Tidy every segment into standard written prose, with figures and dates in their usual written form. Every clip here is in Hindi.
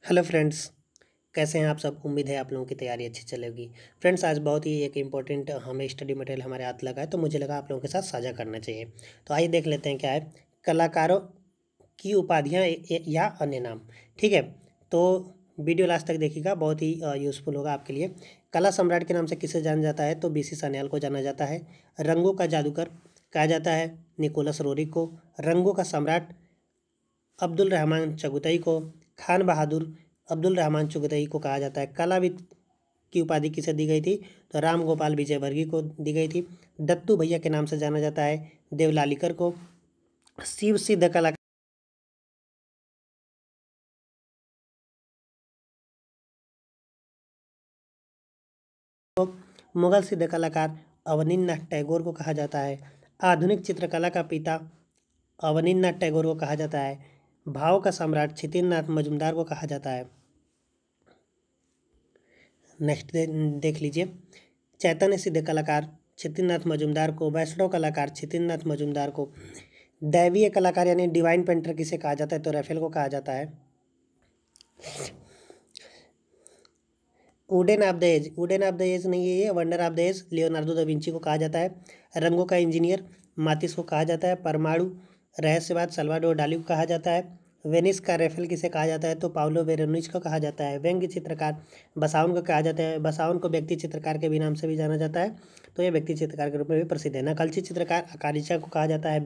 हेलो फ्रेंड्स, कैसे हैं आप सब। उम्मीद है आप लोगों की तैयारी अच्छी चलेगी। फ्रेंड्स, आज बहुत ही एक इम्पोर्टेंट हमें स्टडी मटेरियल हमारे हाथ लगा है, तो मुझे लगा आप लोगों के साथ साझा करना चाहिए। तो आइए देख लेते हैं क्या है। कलाकारों की उपाधियाँ या अन्य नाम। ठीक है, तो वीडियो लास्ट तक देखिएगा, बहुत ही यूज़फुल होगा आपके लिए। कला सम्राट के नाम से किसे जाना जाता है, तो बीसी सान्याल को जाना जाता है। रंगों का जादूगर कहा जाता है निकोलस रोरिक को। रंगों का सम्राट अब्दुल रहमान चगुतई को। खान बहादुर अब्दुल रहमान चुगतई को कहा जाता है। कलाविद की उपाधि किसे दी गई थी, तो राम गोपाल विजयवर्गीय को दी गई थी। दत्तू भैया के नाम से जाना जाता है देवलालीकर को। शिव सिद्ध कला मुगल सिद्ध कलाकार अवनींद्रनाथ टैगोर को कहा जाता है। आधुनिक चित्रकला का पिता अवनींद्रनाथ टैगोर को कहा जाता है। भाव का सम्राट क्षितिन्द्रनाथ मजूमदार को कहा जाता है। नेक्स्ट देख लीजिए। चैतन्य सिद्ध कलाकार क्षितिन्द्रनाथ मजूमदार को। वैष्णव कलाकार क्षितिन्द्रनाथ मजूमदार को। दैवीय कलाकार यानी डिवाइन पेंटर किसे कहा जाता है, तो रैफेल को कहा जाता है। वुडन ऑफ द एज नहीं है ये, wonder of the age Leonardo da Vinci को कहा जाता है। रंगों का इंजीनियर मातिस को कहा जाता है। परमाणु रहस्यवाद सल्वाडोर डाली को कहा जाता है। वेनिस का रैफेल किसे कहा जाता है, तो पाउलो वेरोनिच को कहा जाता है। व्यंग्य चित्रकार बसाउन को कहा जाता है। बसाउन को व्यक्ति चित्रकार के भी नाम से भी जाना जाता है, तो ये व्यक्ति चित्रकार के रूप में भी प्रसिद्ध है। नकलची चित्रकार अकारिचा को कहा जाता है।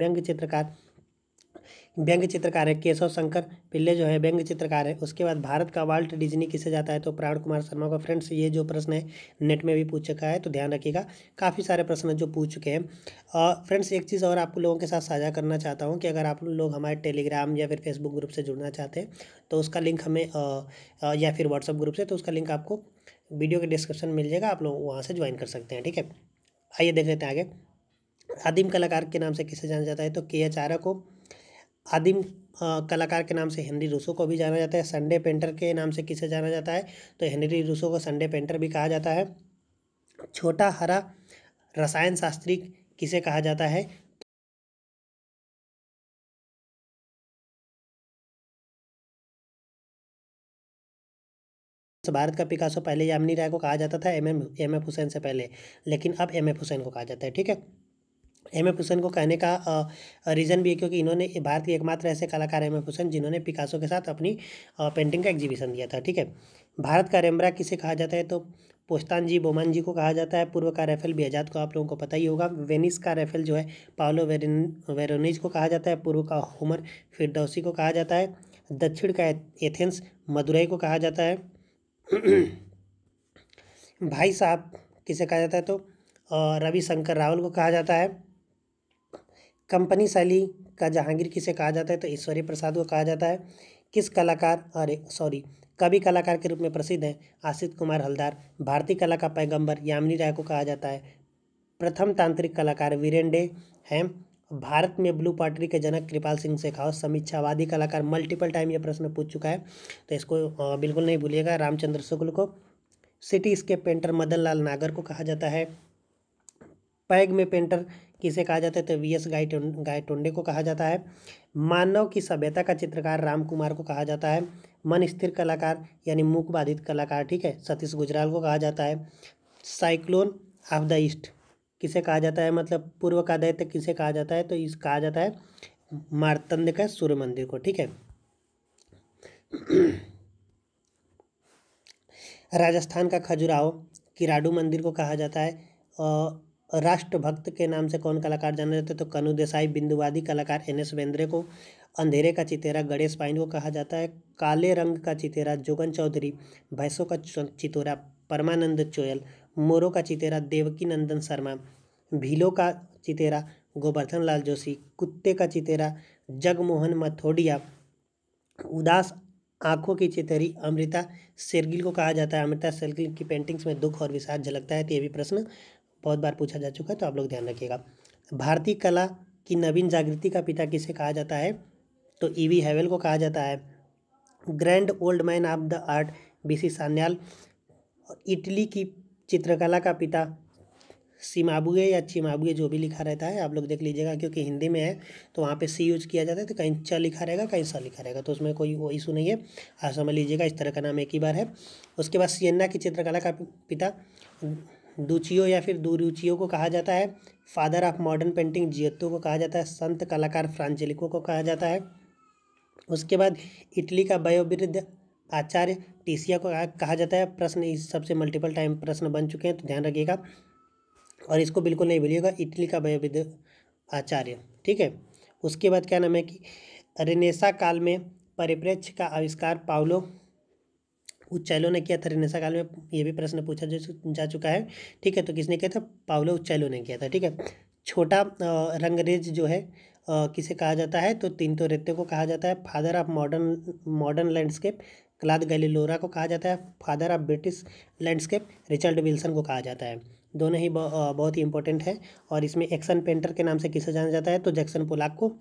व्यंग्य चित्रकार है केशव शंकर पिल्ले जो है व्यंग्य चित्रकार है। उसके बाद भारत का वाल्ट डिज्नी किसे जाता है, तो प्राण कुमार शर्मा को। फ्रेंड्स, ये जो प्रश्न है नेट में भी पूछ चुका है, तो ध्यान रखिएगा। काफ़ी सारे प्रश्न जो पूछ चुके हैं। फ्रेंड्स, एक चीज़ और आप लोगों के साथ साझा करना चाहता हूँ कि अगर आप लोग हमारे टेलीग्राम या फिर फेसबुक ग्रुप से जुड़ना चाहते हैं, तो उसका लिंक हमें या फिर व्हाट्सअप ग्रुप से, तो उसका लिंक आपको वीडियो के डिस्क्रिप्शन में मिल जाएगा। आप लोग वहाँ से ज्वाइन कर सकते हैं। ठीक है, आइए देख लेते हैं आगे। आदिम कलाकार के नाम से किसे जाना जाता है, तो के एच आर्य को। आदिम कलाकार के नाम से हेनरी रूसो को भी जाना जाता है। संडे पेंटर के नाम से किसे जाना जाता है, तो हेनरी रूसो को संडे पेंटर भी कहा जाता है। छोटा हरा रसायन शास्त्री किसे कहा जाता है, भारत का पिकासो पहले यामिनी राय को कहा जाता था एम एफ हुसैन से पहले, लेकिन अब एम एफ हुसैन को कहा जाता है। ठीक है, एम एफ हुसैन को कहने का रीज़न भी है क्योंकि इन्होंने भारत के एकमात्र ऐसे कलाकार एम एफ हुसैन जिन्होंने पिकासो के साथ अपनी पेंटिंग का एग्जीबिशन दिया था। ठीक है, भारत का रेम्ब्रांट किसे कहा जाता है, तो पोस्तान जी बोमन जी को कहा जाता है। पूर्व का रैफेल बेहजाद को आप लोगों को पता ही होगा। वेनिस का रैफेल जो है पाउलो वेरोनिज को कहा जाता है। पूर्व का होमर फिरदौसी को कहा जाता है। दक्षिण का एथेंस मदुरई को कहा जाता है। भाई साहब किसे कहा जाता है, तो रविशंकर रावल को कहा जाता है। कंपनी शैली का जहांगीर किसे कहा जाता है, तो ईश्वरी प्रसाद को कहा जाता है। किस कलाकार कवि कलाकार के रूप में प्रसिद्ध है आशित कुमार हलदार। भारतीय कला का पैगंबर यामिनी राय को कहा जाता है। प्रथम तांत्रिक कलाकार वीरेन डे हैं। भारत में ब्लू पॉटरी के जनक कृपाल सिंह शेखावत। समीक्षावादी कलाकार मल्टीपल टाइम ये प्रश्न पूछ चुका है, तो इसको बिल्कुल नहीं भूलिएगा, रामचंद्र शुक्ल को। City escape painter Madan Lal नागर को कहा जाता है। पैग में पेंटर किसे कहा जाता है, तो वी एस गायटोंडे को कहा जाता है। मानव की सभ्यता का चित्रकार राम कुमार को कहा जाता है। मन स्थिर कलाकार यानी मूक बाधित कलाकार, ठीक है, सतीश गुजराल को कहा जाता है। साइक्लोन ऑफ द ईस्ट किसे कहा जाता है, मतलब पूर्व का दैत्य किसे कहा जाता है, तो इस कहा जाता है मार्तंड का सूर्य मंदिर को। ठीक है, राजस्थान का खजुराहो किराडू मंदिर को कहा जाता है। राष्ट्रभक्त के नाम से कौन कलाकार जाना जाता है, तो कनु देसाई। बिंदुवादी कलाकार एन एस बेंद्रे को। अंधेरे का चितेरा गणेश पाइन को कहा जाता है। काले रंग का चितेरा जोगन चौधरी। भैंसों का चितोरा परमानंद चोयल। मोरों का चितेरा देवकी नंदन शर्मा। भीलों का चितेरा गोवर्धन लाल जोशी। कुत्ते का चितेरा जगमोहन मथोडिया। उदास आंखों की चितेरी अमृता शेरगिल को कहा जाता है। अमृता शेरगिल की पेंटिंग्स में दुख और विषाद झलकता है, तो ये भी प्रश्न बहुत बार पूछा जा चुका है, तो आप लोग ध्यान रखिएगा। भारतीय कला की नवीन जागृति का पिता किसे कहा जाता है, तो ईवी हैवेल को कहा जाता है। Grand old man of the art BC Sanyal. Italy की चित्रकला का पिता सिमाबुए या चिमाबुए जो भी लिखा रहता है आप लोग देख लीजिएगा, क्योंकि हिंदी में है तो वहाँ पे सी यूज किया जाता है, तो कहीं च लिखा रहेगा कहीं स लिखा रहेगा, तो उसमें कोई वो इशू नहीं है, आप समझ लीजिएगा। इस तरह का नाम एक ही बार है। उसके बाद सियन्ना की चित्रकला का पिता दुचियो या फिर दुरुचियो को कहा जाता है। फादर ऑफ मॉडर्न पेंटिंग जियोत्तो को कहा जाता है। संत कलाकार फ्रांजेलिको को कहा जाता है। उसके बाद इटली का वयोवृद्ध आचार्य टीसिया को कहा जाता है। प्रश्न इस सबसे मल्टीपल टाइम प्रश्न बन चुके हैं, तो ध्यान रखिएगा और इसको बिल्कुल नहीं भूलिएगा, इटली का वयोवृद्ध आचार्य, ठीक है। उसके बाद क्या नाम है कि रेनेसा काल में परिप्रेक्ष्य का आविष्कार पाउलो उच्चैलो ने किया था। रेनेसा काल में ये भी प्रश्न पूछा जा चुका है, ठीक है। तो किसने किया था? पाउलो उच्चैलो ने किया था, ठीक है। छोटा रंगरेज जो है किसे कहा जाता है? तो तिंटोरेत्ते को कहा जाता है। फादर ऑफ मॉडर्न लैंडस्केप क्लाद गैलिलोरा को कहा जाता है। Father of British landscape Richard Wilson को कहा जाता है। दोनों ही बहुत ही इंपॉर्टेंट है। और इसमें एक्शन पेंटर के नाम से किसे जाना जाता है? तो जैक्सन पोलाक को।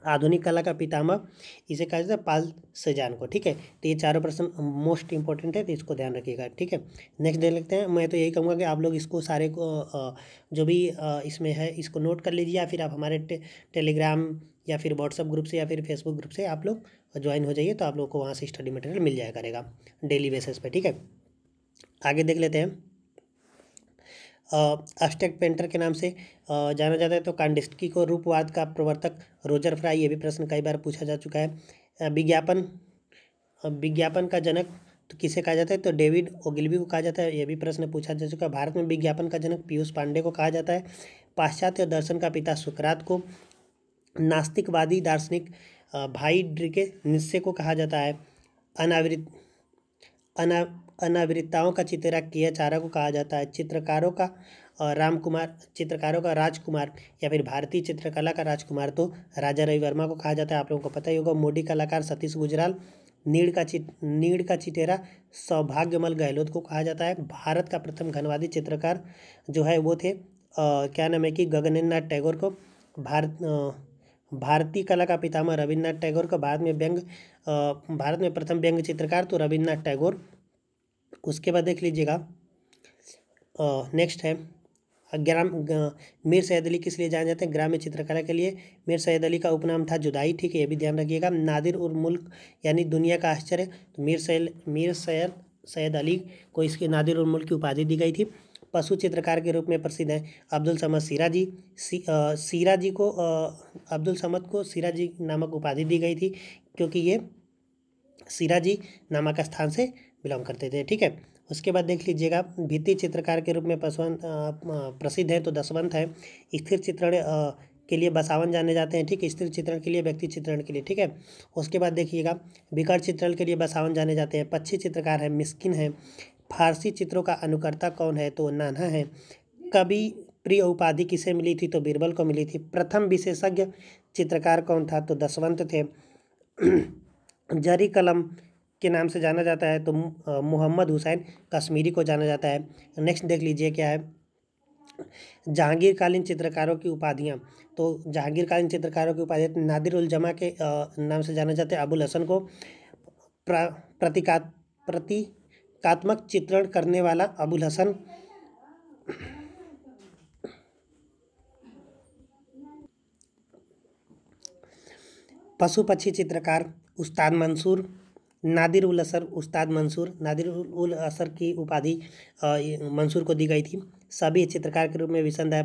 आधुनिक कला का पितामह इसे कहा जाता है पाल सेजान को, ठीक है। तो ये चारों प्रश्न मोस्ट इंपॉर्टेंट है, तो इसको ध्यान रखिएगा, ठीक है। नेक्स्ट देख लेते हैं। मैं तो यही कहूँगा कि आप लोग इसको सारे को जो भी इसमें है इसको नोट कर लीजिए, या फिर आप हमारे टेलीग्राम या फिर व्हाट्सअप ग्रुप से या फिर फेसबुक ग्रुप से आप लोग ज्वाइन हो जाइए, तो आप लोग को वहाँ से स्टडी मटेरियल मिल जाया करेगा डेली बेसिस पे, ठीक है। आगे देख लेते हैं। एब्स्ट्रैक्ट पेंटर के नाम से जाना जाता है, तो कांडिस्की को रूपवाद का प्रवर्तक रोजर फ्राई, ये भी प्रश्न कई बार पूछा जा चुका है। विज्ञापन का जनक तो किसे कहा जाता है? तो डेविड ओगिलबी को कहा जाता है, ये भी प्रश्न पूछा जा चुका है। भारत में विज्ञापन का जनक पीयूष पांडे को कहा जाता है। पाश्चात्य दर्शन का पिता सुकरात को। नास्तिकवादी दार्शनिक भाई ड्रिके निस्से को कहा जाता है। अनावृत अना अनावृत्ताओं का चित्रा कियाचारा को कहा जाता है। चित्रकारों का राजकुमार या फिर भारतीय चित्रकला का राजकुमार तो राजा रवि वर्मा को कहा जाता है, आप लोगों को पता ही होगा। मोडी कलाकार सतीश गुजराल। नीड़ का चिटेरा सौभाग्यमल गहलोत को कहा जाता है। भारत का प्रथम घनवादी चित्रकार जो है वो थे क्या नाम है कि गगनेन्द्र नाथ टैगोर को। भारतीय कला का पितामह रविन्द्रनाथ टैगोर को। भारत में प्रथम व्यंग्य चित्रकार तो रविन्द्रनाथ टैगोर। उसके बाद देख लीजिएगा नेक्स्ट है मीर सैयद अली किस लिए जाने जाते हैं? ग्राम्य चित्रकला के लिए। मीर सैयद अली का उपनाम था जुदाई, ठीक है, ये भी ध्यान रखिएगा। नादिर उल मुल्क यानी दुनिया का आश्चर्य, तो मीर सैयद अली को इसके नादिर उल मुल्क की उपाधि दी गई थी। पशु चित्रकार के रूप में प्रसिद्ध है अब्दुल समद सिराजी। सिराजी को अब्दुल समद को सिराजी नामक उपाधि दी गई थी, क्योंकि ये सिराजी नामक स्थान से बिलोंग करते थे, ठीक है। उसके बाद देख लीजिएगा भित्ति चित्रकार के रूप में प्रसिद्ध है तो दसवंत है। स्थिर चित्रण के लिए बसावन जाने जाते हैं, ठीक है। स्थिर चित्रण के लिए, व्यक्ति चित्रण के लिए, ठीक है। उसके बाद देखिएगा विकट चित्रण के लिए बसावन जाने जाते हैं। पक्षी चित्रकार है मिस्किन है। फारसी चित्रों का अनुकर्ता कौन है? तो नाना है। कवि प्रिय उपाधि किसे मिली थी? तो बीरबल को मिली थी। प्रथम विशेषज्ञ चित्रकार कौन था? तो दसवंत थे। जरी कलम के नाम से जाना जाता है तो मोहम्मद हुसैन कश्मीरी को जाना जाता है। नेक्स्ट देख लीजिए क्या है जहांगीरकालीन चित्रकारों की उपाधियाँ। तो जहांगीरकालीन चित्रकारों की उपाधियाँ नादिर उल जमा के नाम से जाना जाता है अबुल हसन को। प्रतीकात्मक चित्रण करने वाला अबुल हसन। पशु पक्षी चित्रकार उस्ताद मंसूर। नादिर उल असर उस्ताद मंसूर। नादिर उल असर की उपाधि मंसूर को दी गई थी। सभी चित्रकार के रूप में विसंध्या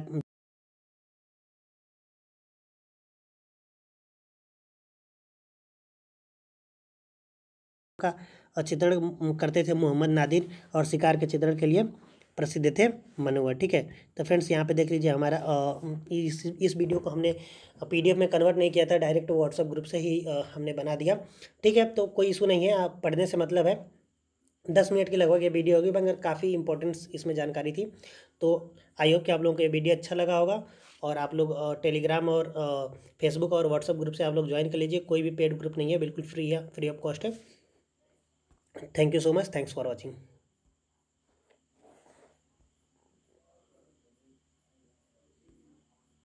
का चित्रण करते थे मोहम्मद नादिर, और शिकार के चित्रण के लिए प्रसिद्ध थे मनोवर, ठीक है। तो फ्रेंड्स यहाँ पे देख लीजिए हमारा इस वीडियो को हमने PDF में कन्वर्ट नहीं किया था, डायरेक्ट व्हाट्सएप ग्रुप से ही हमने बना दिया, ठीक है। तो कोई इशू नहीं है, आप पढ़ने से मतलब है। 10 मिनट की लगभग ये वीडियो होगी, मगर काफ़ी इंपॉर्टेंस इसमें जानकारी थी। तो आई होप कि आप लोगों को ये वीडियो अच्छा लगा होगा, और आप लोग टेलीग्राम और फेसबुक और व्हाट्सएप ग्रुप से आप लोग ज्वाइन कर लीजिए। कोई भी पेड ग्रुप नहीं है, बिल्कुल फ्री है, फ्री ऑफ कॉस्ट है। Thank you so much, thanks for watching.